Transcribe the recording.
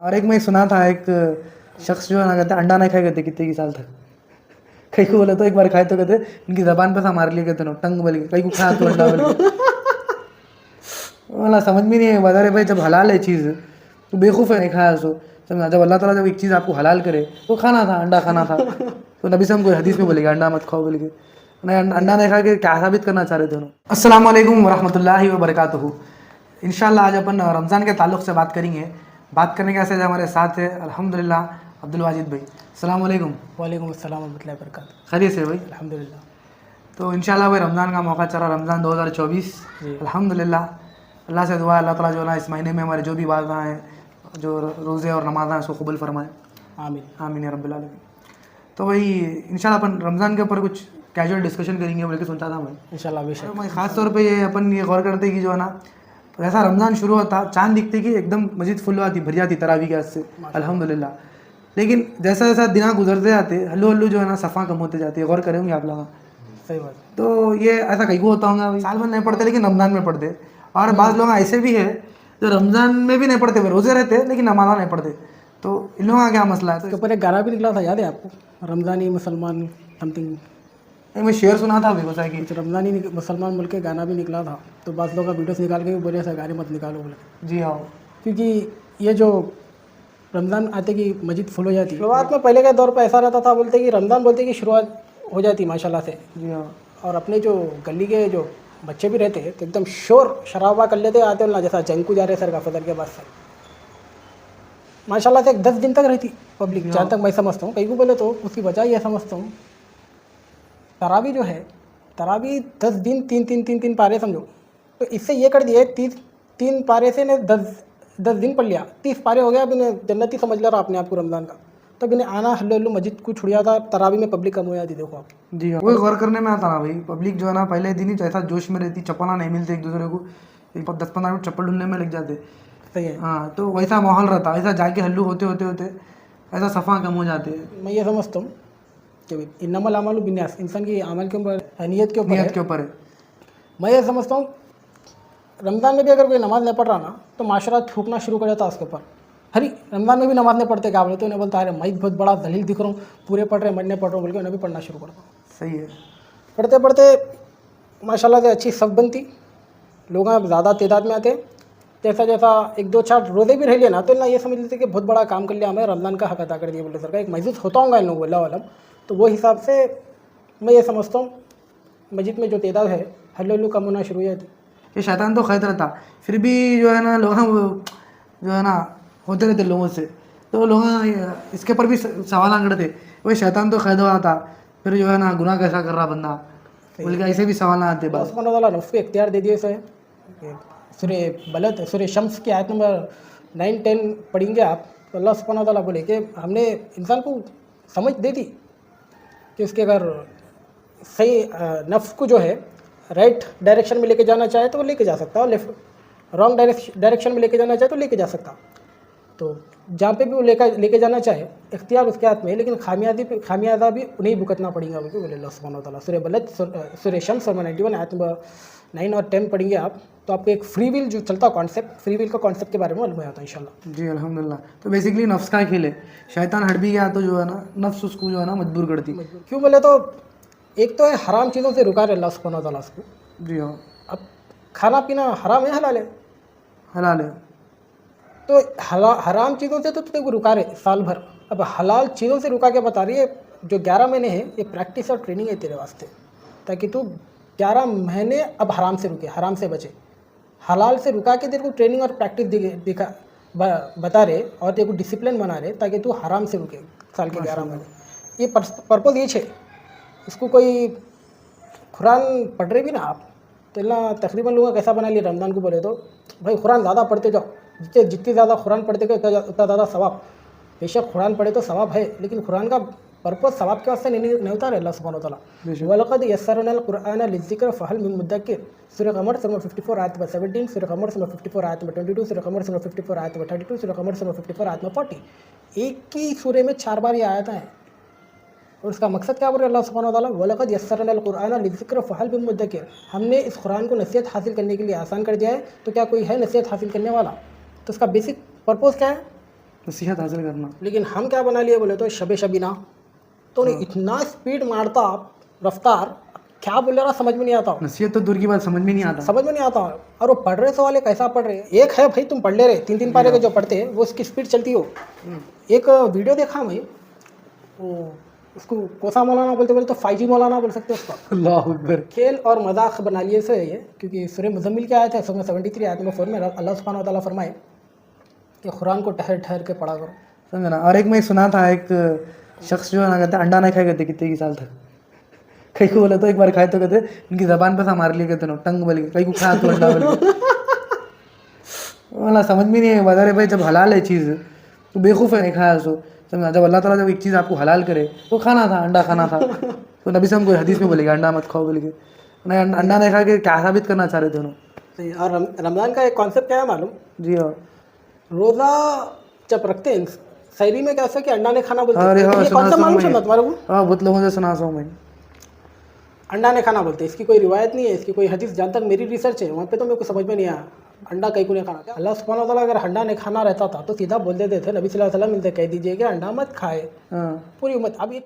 और एक मैं सुना था एक शख्स जो है ना कहते अंडा नहीं खाए कहते कितने की साल तक। कई को बोला तो एक बार खाए तो कहते इनकी जबान पे सा मार लिया कहते ना टंग बोल के कई को खा तो अंडा बोल के वाला समझ में नहीं है बता रहे भाई जब हलाल है चीज़ तो बेवकूफ़ है नहीं खाया सो समझा। जब अल्लाह ताला जब एक चीज़ आपको हलाल करे तो खाना था अंडा खाना था तो नबी साहब को हदीस में बोलेगा अंडा मत खाओ बोल के नहीं अंडा नहीं खा के क्या साबित करना चाह रहे थे उन्होंने। अस्सलाम वालेकुम वरहमतुल्लाहि वबरकातुहू। इंशाल्लाह आज अपन रमज़ान के ताल्लुक़ से बात करेंगे। बात करने के ऐसे हमारे साथ है अल्हम्दुलिल्लाह अब्दुल वाजिद भाई। अस्सलाम वालेकुम। वालेकुम अस्सलाम वरहमतुल्लाहि वबरकातुहू। खैरियत से भाई? अल्हम्दुलिल्लाह। तो इंशाल्लाह भाई रमज़ान का मौका चला रमज़ान 2024 अल्हम्दुलिल्लाह। अल्लाह से दुआ अल्लाह ताला जो है ना इस महीने में हमारे जो भी इबादतें हैं जो रोज़े और नमाज़ हैं उसको कबूल फरमाए आमीन आमीन या रब्बिल आलमीन। तो भाई इंशाल्लाह अपन रमज़ान के ऊपर कुछ कैजुअल डिस्कशन करेंगे बोल के सोचा था मैं। इंशाल्लाह तो बेशक। मैं ख़ास तौर पे ये अपन ये गौर करते कि जो है ना जैसा रमज़ान शुरू होता चाँद दिखते कि एकदम मस्जिद फुल आती भर जाती तरावी के आज से अल्हम्दुलिल्लाह। लेकिन जैसा जैसा दिन गुजरते जाते हल्लू हल्लू जो है ना सफ़ा कम होते जाती है। गौर करेंगे आप लोग? सही बात। तो ये ऐसा कहीं को होता होगा साल भर नहीं पढ़ते लेकिन रमज़ान में पढ़ते। और बाज़ लोग ऐसे भी है जो रमज़ान में भी नहीं पढ़ते वे रोज़े रहते लेकिन नमाज़ा नहीं पढ़ते। तो इन लोगों का क्या मसला है? इसके ऊपर एक गाना भी निकला था, याद है आपको? रमज़ानी मुसलमान समथिंग। तो मैं शेयर सुना था बेगूसराय की रमज़ानी मुसलमान बोल के गाना भी निकला था, तो बाज़ लोग का वीडियोस निकाल के भी बोले ऐसा गाने मत निकालो बोले। जी हाँ। क्योंकि ये जो रमज़ान आते कि मस्जिद फुल हो जाती, शुरुआत में पहले के दौर पर ऐसा रहता था, बोलते कि रमज़ान बोलते कि शुरुआत हो जाती माशाल्लाह से। जी हाँ। और अपने जो गली के जो बच्चे भी रहते तो एकदम शोर शराबा कर लेते आते ना, जैसा जंकू जा रहे सर का फजर के बाद से माशाल्लाह से 10 दिन तक रहती पब्लिक, जहाँ तक मैं समझता हूँ। कहीं को बोले तो उसकी वजह ये समझता हूँ, तरावी जो है तरावी 10 दिन तीन पारे समझो, तो इससे ये कर दिए 3 पारे से ने 10 दिन पढ़ लिया, 30 पारे हो गया। अब इन्हें जन्नती समझ ला रहा अपने आप को रमज़ान का। तब इन्हें आना हल्लू हल्लू मस्जिद को छुड़िया था, तरावी में पब्लिक कम हो जाती। देखो आप। जी हाँ। वही गौर करने में आता ना भाई पब्लिक जो है ना पहले दिन ही जैसा जोश में रहती चप्पला नहीं मिलते एक दूसरे को 10-15 मिनट चप्पल ढूंढने में लग जाते। सही है। हाँ तो वैसा माहौल रहता ऐसा जाके हल्लू होते होते होते ऐसा सफ़ा कम हो जाते हैं। मैं ये समझता हूँ कि इन्नमल अमालु बिन्यास, इंसान की अमल के ऊपर नीयत के ऊपर नियत के ऊपर है। मैं ये समझता हूँ रमज़ान में भी अगर कोई नमाज़ नहीं पढ़ रहा ना तो माशरा थूकना शुरू कर देता उसके ऊपर। हरी रमज़ान में भी नमाज़ नहीं पढ़ते क्या बोले, तो उन्हें बोलता है मैं बहुत बड़ा दलील दिख रहा हूँ, पूरे पढ़ रहे मैं नहीं पढ़ रहा हूँ बोल के उन्हें भी पढ़ना शुरू करता हूँ। सही है। पढ़ते पढ़ते माशाल्लाह से अच्छी सब बनती, लोग ज़्यादा तादाद में आते। जैसा जैसा 1-2-4 रोज़े भी रह लिए ना तो ना ये समझ लेते कि बहुत बड़ा काम कर लिया, हमें रमज़ान का हक अदा कर दिया बोले सर का। एक महसूस होता होगा इन लोगों को अल्लाह आलम। तो वो हिसाब से मैं ये समझता हूँ मस्जिद में जो तादाद है हल्लू हल्लू कम होना शुरू हो जाती। ये शैतान तो खैर रहता फिर भी जो है ना लोग जो है ना होते रहते लोगों से। तो लोग इसके ऊपर भी सवाल करते वही शैतान तो खैर आता फिर जो है ना गुनाह कैसा कर रहा बंदा बोल के ऐसे भी सवाल आते। अल्लाह सुब्हानहू व तआला नफ्स को इख्तियार दे दिए से। सूरे बलद सूरे शम्स की आयत नंबर 9-10 पढ़ेंगे आप तो अल्लाह सुब्हानहू व तआला बोले कि हमने इंसान को समझ दे दी कि उसके अगर सही नफ्स को जो है राइट डायरेक्शन में लेके जाना चाहे तो वो लेके जा सकता है, लेफ्ट रॉन्ग डायरेक्शन में लेके जाना चाहे तो लेके जा सकता। तो जहाँ पे भी वो लेके जाना चाहे इख्तियार उसके हाथ में है, लेकिन खामियाजा भी उन्हें भुगतना पड़ेगा बोले अल्लाह सुब्हानहू व तआला। सूरे बलद सूरे शम्स 91 आयत नंबर 9 और 10 पढ़ेंगे आप तो आपको एक फ्री विल जो चलता कॉन्सेप्ट, फ्री विल का कॉन्सेप्ट के बारे में मालूम आता है इंशाल्लाह। जी अल्हम्दुलिल्लाह। तो बेसिकली नफ्स का खेल है, शैतान हट भी गया तो जो है ना नफ्स उसको जो है ना मजबूर करती। क्यों बोले तो एक तो है हराम चीज़ों से रुका रहे अल्लाह सुब्हानहू व तआला उसको। जी हाँ। अब खाना पीना हराम है हलाल है? हलाल है। तो हराम चीज़ों से तो तेरे को रुका रहे साल भर, अब हलाल चीज़ों से रुका के बता रही है जो 11 महीने हैं ये प्रैक्टिस और ट्रेनिंग है तेरे वास्ते, ताकि तू 11 महीने अब हराम से रुके, हराम से बचे। हलाल से रुका के तेरे को ट्रेनिंग और प्रैक्टिस दिखा बता रहे और तेरे को डिसिप्लिन बना रहे ताकि तू हराम से रुके साल के 11 महीने। ये पर्पज़ ये है। इसको कोई कुरान पढ़ रहे भी ना आप तो ना तकरीबन लोग कैसा बना लिया रमज़ान को बोले तो भाई कुरान ज़्यादा पढ़ते जाओ, जितनी ज़्यादा कुरान पढ़ते गए उतना ज़्यादा सवाब। बेशक कुरान पढ़े तो सवाब है लेकिन कुरान का पर्पज़ सवाब के वास्ते नहीं होता है अल्लाह सुब्हानहू व तआला। वलक़द यस्सरनल कुरआन लिज़्ज़िक्र फ़हल मिन मुद्दक्किर, सूरह क़मर नंबर 54 आयत नंबर 17, सूरह क़मर नंबर 54 आयत नंबर 22, सूरह क़मर नंबर 54 आयत नंबर 32, सूरह क़मर नंबर 54 आयत नंबर 40। एक ही सूरे में 4 बार ये आयत हैं और उसका मकसद क्या बोल रहे अल्लाह सुब्हानहू व तआला, वलक़द यस्सरनल कुरआन लिज़्ज़िक्र फ़हल मिन मुद्दक्किर। हमने इस कुरान को नसीहत हासिल करने के लिए आसान कर दिया है, तो क्या कोई है नसीहत हासिल करने वाला? तो उसका बेसिक पर्पज़ क्या है? नसीहत हासिल करना। लेकिन हम क्या बना लिए बोले तो शबे शबीना, तो उन्हें इतना स्पीड मारता रफ्तार, क्या बोल रहा समझ में नहीं आता, नसीहत तो दूर की बात, समझ में नहीं आता। समझ में नहीं आता। और वो पढ़ रहे सवाल कैसा पढ़ रहे, एक है भाई तुम पढ़ ले रहे 3-3 पारे के जो पढ़ते हैं वो उसकी स्पीड चलती हो। एक वीडियो देखा मैं, वो उसको कोसा मौलाना बोलते बोलते तो 5G मौलाना बोल सकते हो उसका। अल्लाह अकबर। खेल और मजाक बना लिए से ये, क्योंकि सूरह मुज़म्मिल के आयत है उसमें 73 आयत नंबर 4 में अल्लाह सुब्हानहू व तआला फरमाए कि कुरान को ठहर ठहर के पढ़ा करो। समझा ना। और एक मैं सुना था, एक शख्स जो है ना कहते अंडा नहीं खाए कहते कितने की साल तक। कई को बोला तो एक बार खाए तो कहते इनकी जबान पे सा मार लिए कहते ना टंग बोल के, कई को खा तो अंडा बोल के। वाला समझ में नहीं है बात। अरे भाई जब हलाल है चीज़ तो बेवकूफ़ है नहीं खाया सो। समझा, जब अल्लाह ताला जब एक चीज़ आपको हलाल करे तो खाना था, अंडा खाना था। तो नबी साहब कोई हदीस में बोलेगा अंडा मत खाओ बोल के, नहीं अंडा नहीं खा के क्या साबित करना चाह रहे थे उन्होंने। और रमज़ान का एक कॉन्सेप्ट क्या है मालूम, जी हाँ। रोज़ा जब रखते हैं सहरी में कैसा कि अंडा नहीं खाना बोलते अरे हैं, हाँ, ये सुना कॉन्सेप्ट मालूम सुना सुना तुम्हारे को? हाँ, बहुत लोगों से सुना हूँ मैं। अंडा नहीं खाना बोलते, इसकी कोई रिवायत नहीं है, इसकी कोई हदीस, जहाँ तक मेरी रिसर्च है वहाँ पे तो मेरे को समझ में नहीं आया अंडा कहीं को नहीं खाना। अल्लाह सुब्हानहू व तआला अगर अंडा नहीं खाना रहता था तो सीधा बोल देते थे, नबी सल्लल्लाहु अलैहि वसल्लम इनसे कह दीजिए कि अंडा मत खाए हाँ। पूरी उम्मत। अब ये